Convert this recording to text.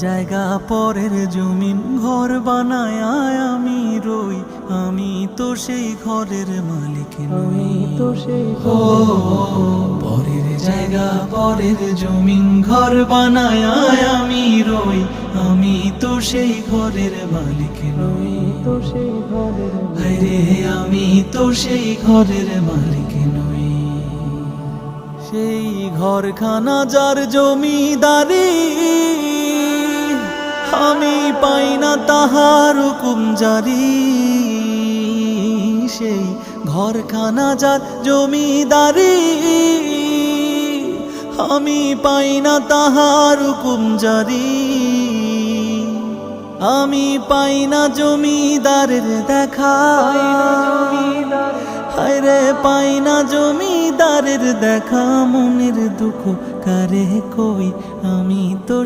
জায়গা পরের জমিন ঘর বানায় আমি রই, আমি তো সেই ঘরের মালিক নই। পরের জায়গা পরের জমিন ঘর বানায় আমি রই, আমি তো সেই ঘরের মালিক নই। আরে আমি তো সেই ঘরের মালিক নই। সেই ঘরখানা যার জমিদারি, আমি পাই না তাহার হুকুম জারি। সেই ঘরখানা যার জমিদারি, আমি পাই না তাহার হুকুম জারি। আমি পাই না জমিদারের দেখা, হায়রে পাই না জমিদারের দেখা। মনের দুঃখ কারে কই, আমি তো